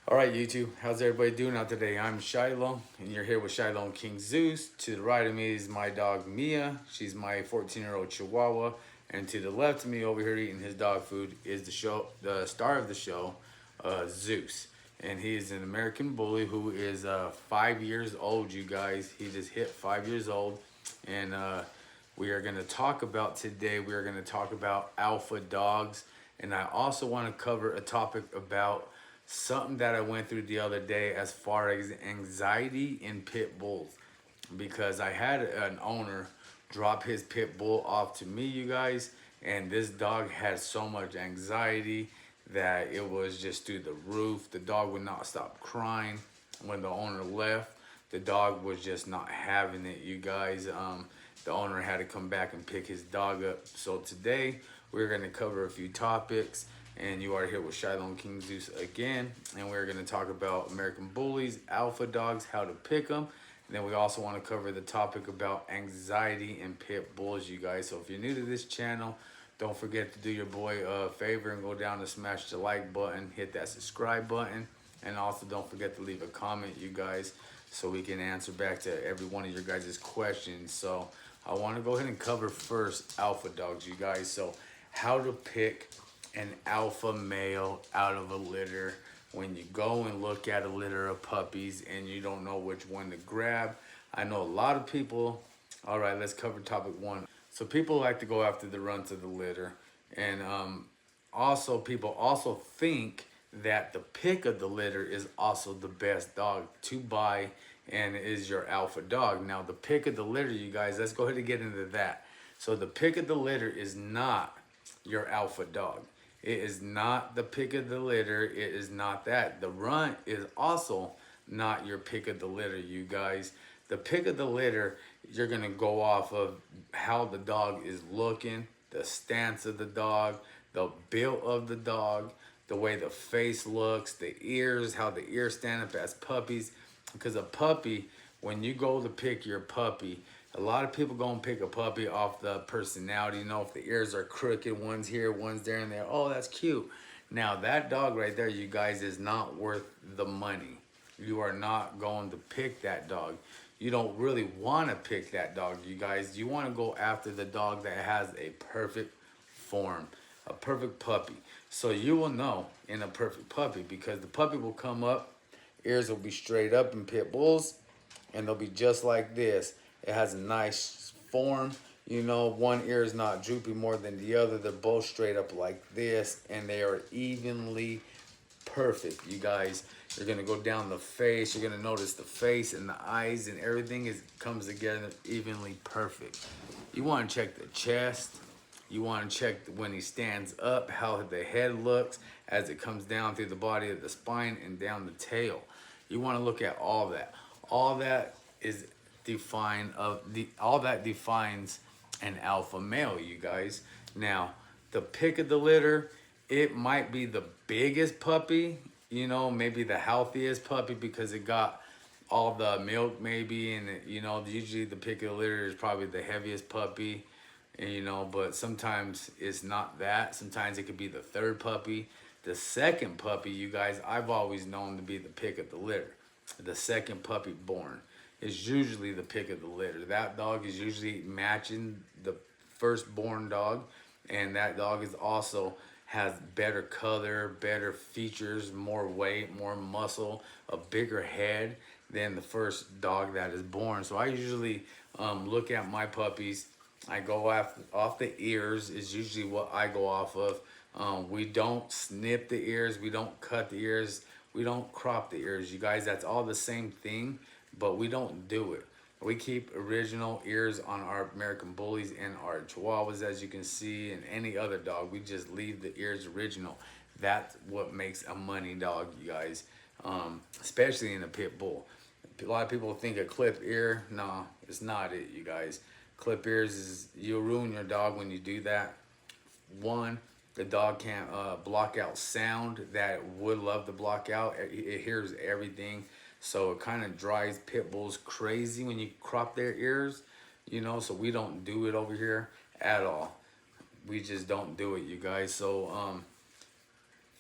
All right, YouTube, how's everybody doing out today? I'm Shiloh, and you're here with Shiloh and King Zeus. To the right of me is my dog Mia. She's my 14-year-old Chihuahua, and to the left of me, over here eating his dog food, is the star of the show, Zeus, and he is an American bully who is 5 years old. You guys, he just hit 5 years old, and we are going to talk about today. We are going to talk about alpha dogs, and I also want to cover a topic about something that I went through the other day as far as anxiety in pit bulls, because I had an owner drop his pit bull off to me, you guys, and this dog had so much anxiety that it was just through the roof. The dog would not stop crying when the owner left. The dog was just not having it, you guys. The owner had to come back and pick his dog up. So today we're going to cover a few topics, and you are here with Shiloh and King Zeus again, and we're going to talk about American bullies, alpha dogs, how to pick them. And then we also want to cover the topic about anxiety in pit bulls, you guys. So if you're new to this channel, don't forget to do your boy a favor and go down and smash the like button, hit that subscribe button, and also don't forget to leave a comment, you guys, so we can answer back to every one of your guys' questions. So I want to go ahead and cover first alpha dogs, you guys. So how to pick an alpha male out of a litter when you go and look at a litter of puppies and you don't know which one to grab. I know a lot of people. All right, let's cover topic one. So people like to go after the runs of the litter, and also people also think that the pick of the litter is also the best dog to buy and is your alpha dog. Now the pick of the litter, you guys, let's go ahead and get into that. So the pick of the litter is not your alpha dog. It is not the pick of the litter. It is not that. The runt is also not your pick of the litter, you guys. The pick of the litter, you're going to go off of how the dog is looking, the stance of the dog, the build of the dog, the way the face looks, the ears, how the ears stand up as puppies. Because a puppy, when you go to pick your puppy, a lot of people go and pick a puppy off the personality. You know, if the ears are crooked, one's here, one's there and there. Oh, that's cute. Now, that dog right there, you guys, is not worth the money. You are not going to pick that dog. You don't really want to pick that dog, you guys. You want to go after the dog that has a perfect form, a perfect puppy. So you will know in a perfect puppy, because the puppy will come up, ears will be straight up in pit bulls, and they'll be just like this. It has a nice form. You know, one ear is not droopy more than the other. They're both straight up like this, and they are evenly perfect, you guys. You're gonna go down the face. You're gonna notice the face and the eyes and everything comes together evenly perfect. You want to check the chest. You want to check when he stands up, how the head looks as it comes down through the body of the spine and down the tail. You want to look at all that. All that is all that defines an alpha male, you guys. Now, the pick of the litter, it might be the biggest puppy, you know, maybe the healthiest puppy because it got all the milk maybe, and you know, usually the pick of the litter is probably the heaviest puppy, and you know, but sometimes it's not that. Sometimes it could be the third puppy. The second puppy, you guys, I've always known to be the pick of the litter. The second puppy born is usually the pick of the litter. That dog is usually matching the firstborn dog, and that dog is also has better color, better features, more weight, more muscle, a bigger head than the first dog that is born. So I usually look at my puppies. I go off the ears is usually what I go off of. We don't snip the ears. We don't cut the ears. We don't crop the ears. You guys, that's all the same thing, but we don't do it. We keep original ears on our American bullies and our Chihuahuas, as you can see, and any other dog. We just leave the ears original. That's what makes a money dog, you guys, especially in a pit bull. A lot of people think a clip ear. No, it's not it, you guys. Clip ears is, you'll ruin your dog when you do that. One, the dog can't block out sound that it would love to block out. It hears everything. So it kind of drives pit bulls crazy when you crop their ears, you know, so we don't do it over here at all. We just don't do it, you guys. So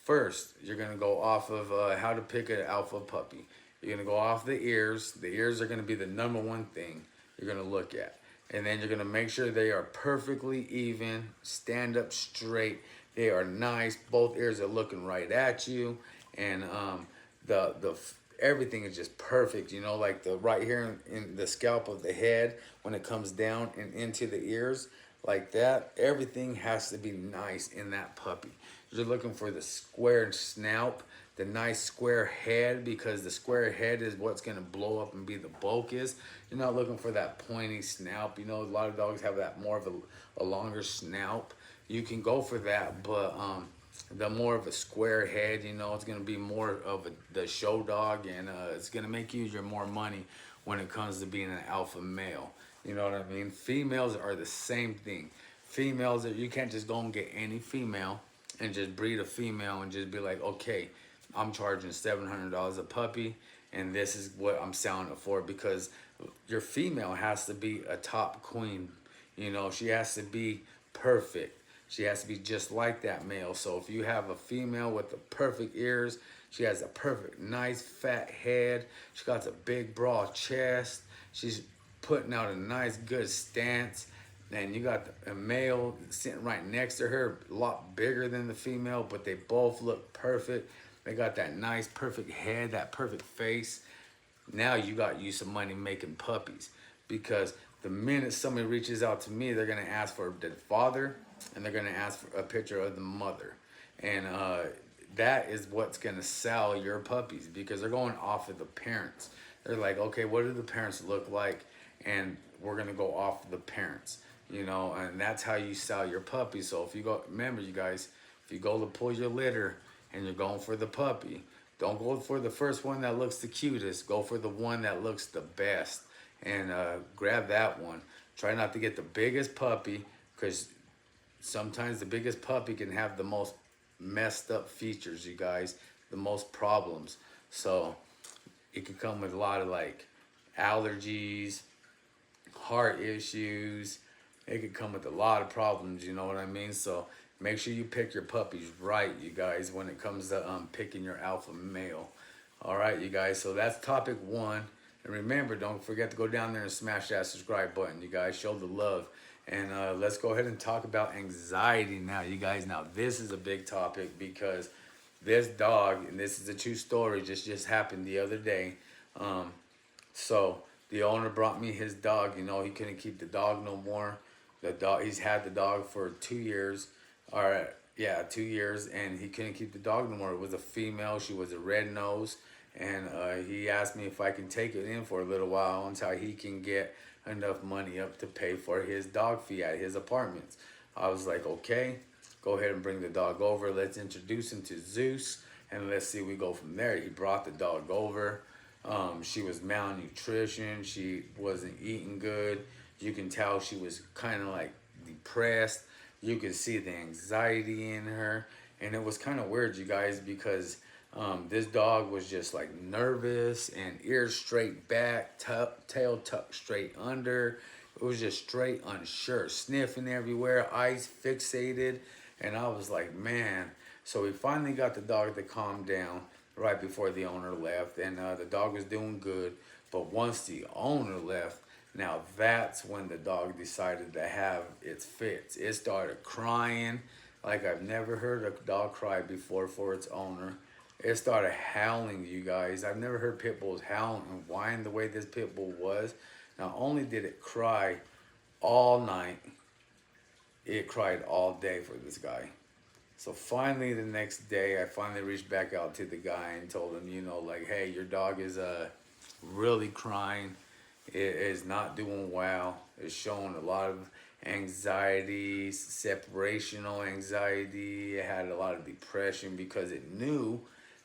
first, you're gonna go off of how to pick an alpha puppy. You're gonna go off the ears. The ears are gonna be the number one thing you're gonna look at. And then you're gonna make sure they are perfectly even, stand up straight. They are nice. Both ears are looking right at you, and the everything is just perfect. You know, like the right here in the scalp of the head when it comes down and into the ears, like that. Everything has to be nice in that puppy. You're looking for the square snout, the nice square head, because the square head is what's gonna blow up and be the bulk is. You're not looking for that pointy snout. You know, a lot of dogs have that more of a longer snout. You can go for that, but the more of a square head, you know, it's gonna be more of the show dog, and it's gonna make you your more money when it comes to being an alpha male. You know what I mean? Females are the same thing. Females, you can't just go and get any female and just breed a female and just be like, okay, I'm charging $700 a puppy, and this is what I'm selling it for, because your female has to be a top queen. You know, she has to be perfect. She has to be just like that male. So if you have a female with the perfect ears, she has a perfect, nice, fat head. She got a big, broad chest. She's putting out a nice, good stance. And you got a male sitting right next to her, a lot bigger than the female, but they both look perfect. They got that nice, perfect head, that perfect face. Now you got you some money making puppies, because the minute somebody reaches out to me, they're gonna ask for the father and they're gonna ask for a picture of the mother. And that is what's gonna sell your puppies, because they're going off of the parents. They're like, okay, what do the parents look like? And we're gonna go off of the parents, you know, and that's how you sell your puppy. So if you go, remember you guys, if you go to pull your litter and you're going for the puppy, don't go for the first one that looks the cutest. Go for the one that looks the best, and grab that one. Try not to get the biggest puppy, because sometimes the biggest puppy can have the most messed up features, you guys, the most problems. So it can come with a lot of like allergies, heart issues. It could come with a lot of problems, you know what I mean? So make sure you pick your puppies right, you guys, when it comes to picking your alpha male. All right, you guys, so that's topic one. And remember, don't forget to go down there and smash that subscribe button, you guys. Show the love. And let's go ahead and talk about anxiety now, you guys. Now, this is a big topic, because this dog, and this is a true story, just happened the other day. So the owner brought me his dog. You know, he couldn't keep the dog no more. The dog, he's had the dog for 2 years. All right, yeah, 2 years, and he couldn't keep the dog no more. It was a female. She was a red nose, and he asked me if I can take it in for a little while until he can get enough money up to pay for his dog fee at his apartments. I was like, okay, go ahead and bring the dog over. Let's introduce him to Zeus, and let's see we go from there. He brought the dog over. She was malnutrition. She wasn't eating good. You can tell she was kind of like depressed. You could see the anxiety in her. And it was kind of weird, you guys, because this dog was just like nervous, and ears straight back, tail tucked straight under. It was just straight unsure, sniffing everywhere, eyes fixated. And I was like, man. So we finally got the dog to calm down right before the owner left, and the dog was doing good. But once the owner left, now that's when the dog decided to have its fits. It started crying like I've never heard a dog cry before for its owner. It started howling, you guys. I've never heard pit bulls howl and whine the way this pit bull was. Not only did it cry all night, it cried all day for this guy. So finally, the next day, I finally reached back out to the guy and told him, you know, like, hey, your dog is really crying. It is not doing well. It's showing a lot of anxiety, separational anxiety. It had a lot of depression because it knew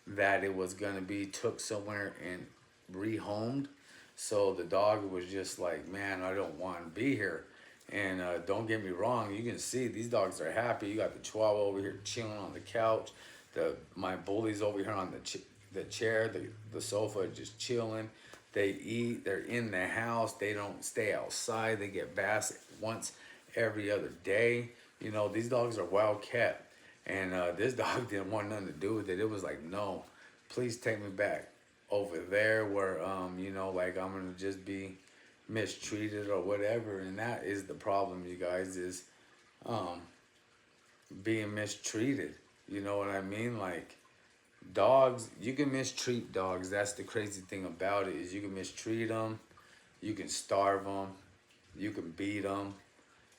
that it was going to be took somewhere and rehomed. So the dog was just like, man, I don't want to be here. And don't get me wrong, you can see these dogs are happy. You got the Chihuahua over here chilling on the couch. My bullies over here on the chair, the sofa, just chilling. They eat, they're in the house. They don't stay outside. They get baths once every other day. You know, these dogs are well kept. And this dog didn't want nothing to do with it. It was like, no, please take me back over there where, you know, like I'm gonna just be mistreated or whatever. And that is the problem, you guys, is um, being mistreated. You know what I mean? Like dogs, you can mistreat dogs. That's the crazy thing about it, is you can mistreat them, you can starve them, you can beat them,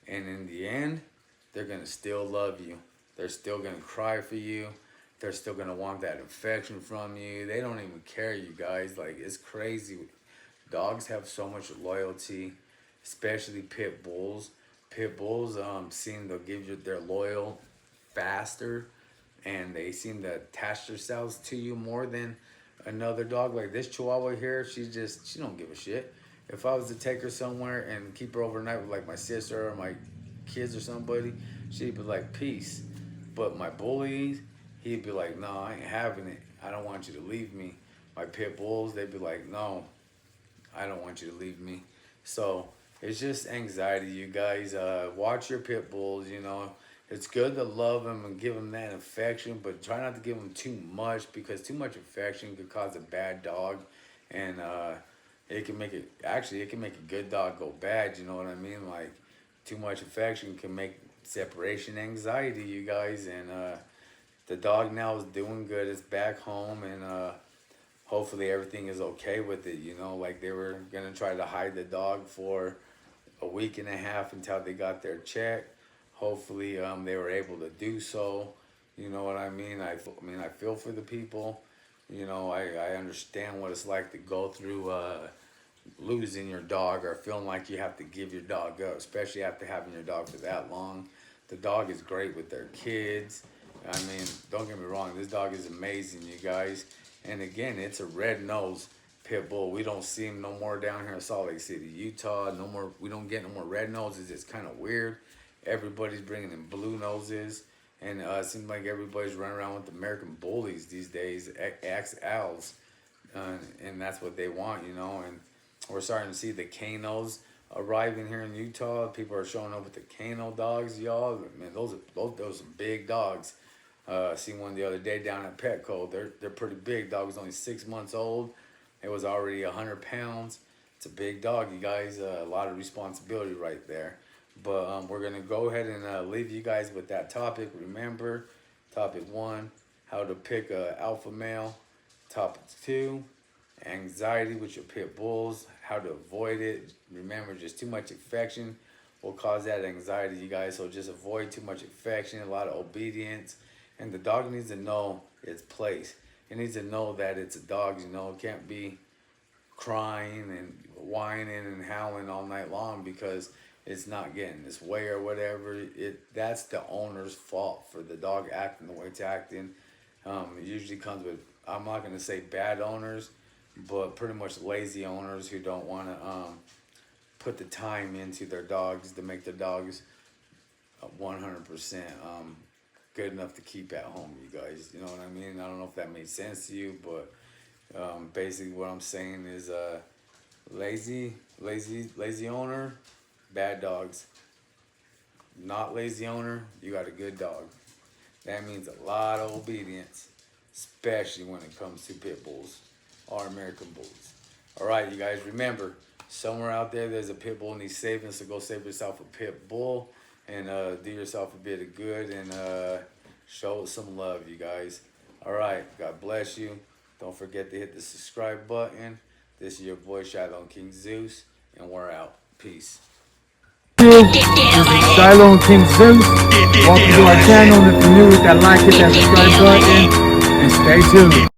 and in the end, they're gonna still love you. They're still gonna cry for you. They're still gonna want that affection from you. They don't even care, you guys. Like, it's crazy. Dogs have so much loyalty, especially pit bulls. Pit bulls seem to give you their loyal faster, and they seem to attach themselves to you more than another dog. Like this Chihuahua here, she don't give a shit. If I was to take her somewhere and keep her overnight with like my sister or my kids or somebody, she'd be like, peace. But my bullies, he'd be like, no, I ain't having it. I don't want you to leave me. My pit bulls, they'd be like, no, I don't want you to leave me. So it's just anxiety, you guys. Watch your pit bulls, you know. It's good to love them and give them that affection, but try not to give them too much, because too much affection could cause a bad dog. And it can make a good dog go bad, you know what I mean? Like, too much affection can make separation anxiety, you guys. And the dog now is doing good. It's back home, and hopefully everything is okay with it, you know. Like, they were gonna try to hide the dog for a week and a half until they got their check. Hopefully they were able to do so, you know what I mean? I feel for the people, you know. I understand what it's like to go through losing your dog, or feeling like you have to give your dog up, especially after having your dog for that long. The dog is great with their kids. I mean, don't get me wrong, this dog is amazing, you guys. And again, it's a red-nosed pit bull. We don't see them no more down here in Salt Lake City, Utah. No more. We don't get no more red noses. It's kind of weird. Everybody's bringing in blue noses, and it seems like everybody's running around with American bullies these days, XLs, and that's what they want, you know. And we're starting to see the Canos arriving here in Utah. People are showing up with the Cano dogs, y'all. Man, those are big dogs. I seen one the other day down at Petco. They're pretty big. Dog was only 6 months old. It was already 100 pounds. It's a big dog, you guys. A lot of responsibility right there. But we're gonna go ahead and leave you guys with that topic. Remember, topic 1, how to pick a alpha male. Topic 2, anxiety with your pit bulls, how to avoid it. Remember, just too much affection will cause that anxiety, you guys. So just avoid too much affection, a lot of obedience. And the dog needs to know its place. It needs to know that it's a dog, you know. It can't be crying and whining and howling all night long because it's not getting its way or whatever. That's the owner's fault for the dog acting the way it's acting. It usually comes with, I'm not going to say bad owners, but pretty much lazy owners who don't want to put the time into their dogs to make their dogs 100% good enough to keep at home, you guys. You know what I mean? I don't know if that made sense to you, but basically what I'm saying is lazy owner, bad dogs. Not lazy owner, you got a good dog. That means a lot of obedience, especially when it comes to pit bulls or American bulls. All right, you guys, remember, somewhere out there's a pit bull needs saving, so go save yourself a pit bull and do yourself a bit of good and show some love, you guys. All right, God bless you. Don't forget to hit the subscribe button. This is your boy Shiloh King Zeus, and we're out. Peace. This is Shiloh King Zeus. Welcome to our channel. If you're new, hit that like, hit that subscribe button, and stay tuned.